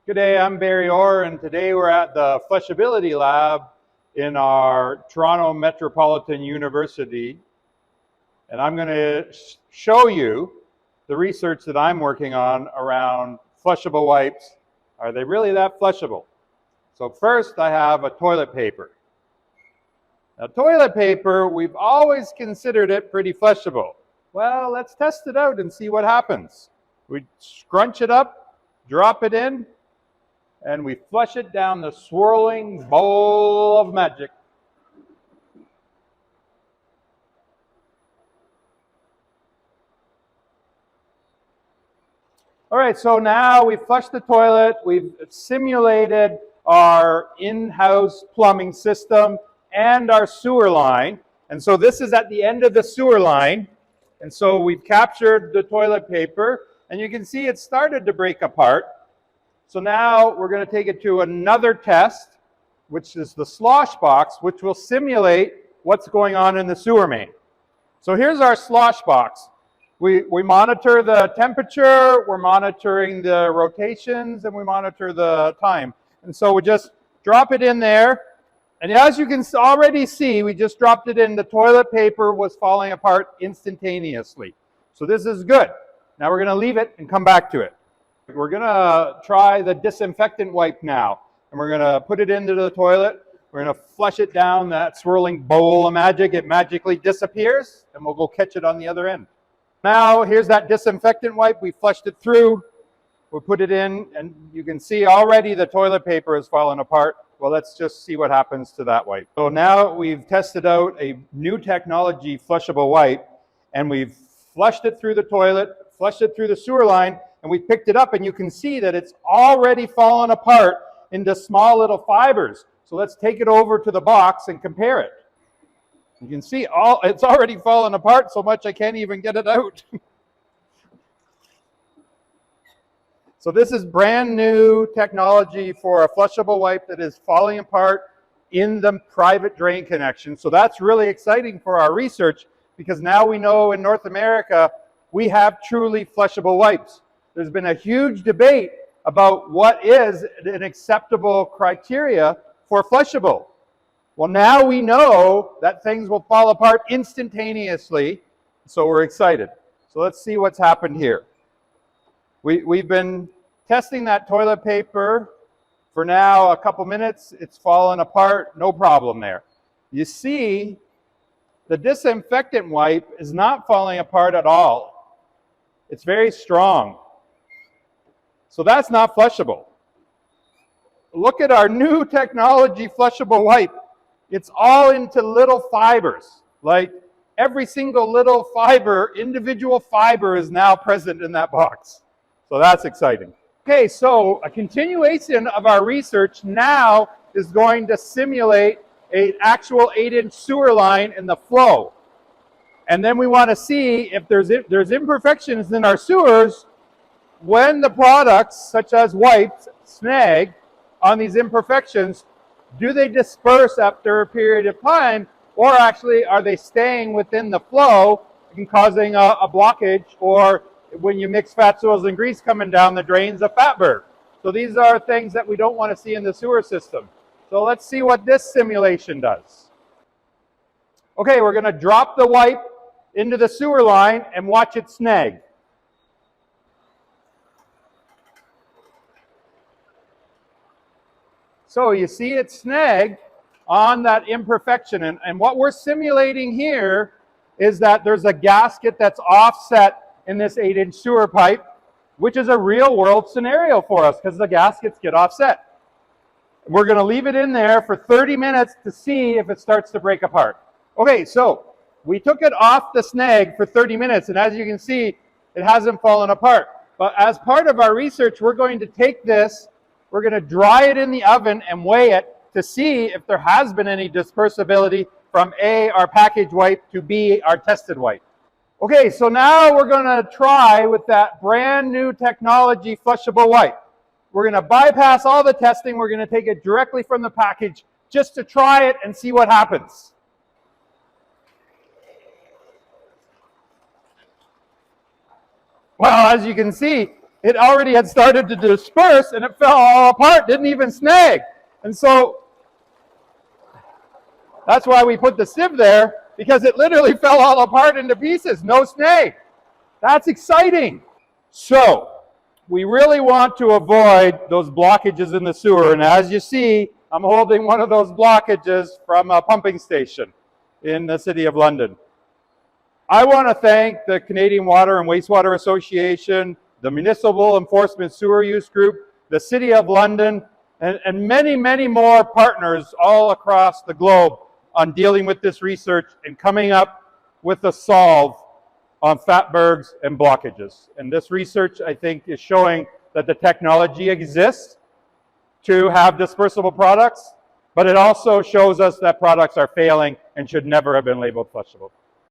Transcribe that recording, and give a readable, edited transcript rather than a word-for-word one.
Good day, I'm Barry Orr, and today we're at the Flushability Lab in our Toronto Metropolitan University. And I'm going to show you the research that I'm working on around flushable wipes. Are they really that flushable? So first I have a toilet paper. Now toilet paper, we've always considered it pretty flushable. Well, let's test it out and see what happens. We scrunch it up, drop it in, and we flush it down the swirling bowl of magic. All right, so now we've flushed the toilet, we've simulated our in-house plumbing system and our sewer line. And so this is at the end of the sewer line. And so we've captured the toilet paper, and you can see it started to break apart. So now we're going to take it to another test, which is the slosh box, which will simulate what's going on in the sewer main. So here's our slosh box. We monitor the temperature, we're monitoring the rotations, and we monitor the time. And so we just drop it in there. And as you can already see, we just dropped it in. The toilet paper was falling apart instantaneously. So this is good. Now we're going to leave it and come back to it. We're going to try the disinfectant wipe now, and we're going to put it into the toilet. We're going to flush it down that swirling bowl of magic. It magically disappears, and we'll go catch it on the other end. Now, here's that disinfectant wipe. We flushed it through. We'll put it in, and you can see already the toilet paper has fallen apart. Well, let's just see what happens to that wipe. So now we've tested out a new technology flushable wipe, and we've flushed it through the toilet, flushed it through the sewer line, and we picked it up, and you can see that it's already fallen apart into small little fibers. So let's take it over to the box and compare it. You can see it's already fallen apart so much I can't even get it out. So this is brand new technology for a flushable wipe that is falling apart in the private drain connection. So that's really exciting for our research, because now we know in North America we have truly flushable wipes. There's been a huge debate about what is an acceptable criteria for flushable. Well, now we know that things will fall apart instantaneously, so we're excited. So let's see what's happened here. We've been testing that toilet paper for now a couple minutes. It's fallen apart, no problem there. You see, the disinfectant wipe is not falling apart at all. It's very strong. So that's not flushable. Look at our new technology flushable wipe. It's all into little fibers. Like every single little fiber, individual fiber is now present in that box. So that's exciting. Okay, so a continuation of our research now is going to simulate an actual 8-inch sewer line in the flow. And then we want to see if there's imperfections in our sewers. When the products, such as wipes, snag on these imperfections, do they disperse after a period of time, or actually are they staying within the flow and causing a blockage, or when you mix fat, oils, and grease coming down the drains, a fatberg? So these are things that we don't want to see in the sewer system. So let's see what this simulation does. Okay, we're going to drop the wipe into the sewer line and watch it snag. So you see it snagged on that imperfection. And what we're simulating here is that there's a gasket that's offset in this 8-inch sewer pipe, which is a real world scenario for us because the gaskets get offset. We're going to leave it in there for 30 minutes to see if it starts to break apart. Okay, so we took it off the snag for 30 minutes, and as you can see, it hasn't fallen apart. But as part of our research, we're going to take this, we're going to dry it in the oven and weigh it to see if there has been any dispersibility from A, our package wipe, to B, our tested wipe. Okay, so now we're going to try with that brand new technology flushable wipe. We're going to bypass all the testing. We're going to take it directly from the package just to try it and see what happens. Well, as you can see, it already had started to disperse and it fell all apart, didn't even snag. And so that's why we put the sieve there, because it literally fell all apart into pieces, no snag. That's exciting. So we really want to avoid those blockages in the sewer. And as you see, I'm holding one of those blockages from a pumping station in the City of London. I want to thank the Canadian Water and Wastewater Association, the Municipal Enforcement Sewer Use Group, the City of London, and many, many more partners all across the globe on dealing with this research and coming up with a solve on fatbergs and blockages. And this research, I think, is showing that the technology exists to have dispersible products, but it also shows us that products are failing and should never have been labeled flushable.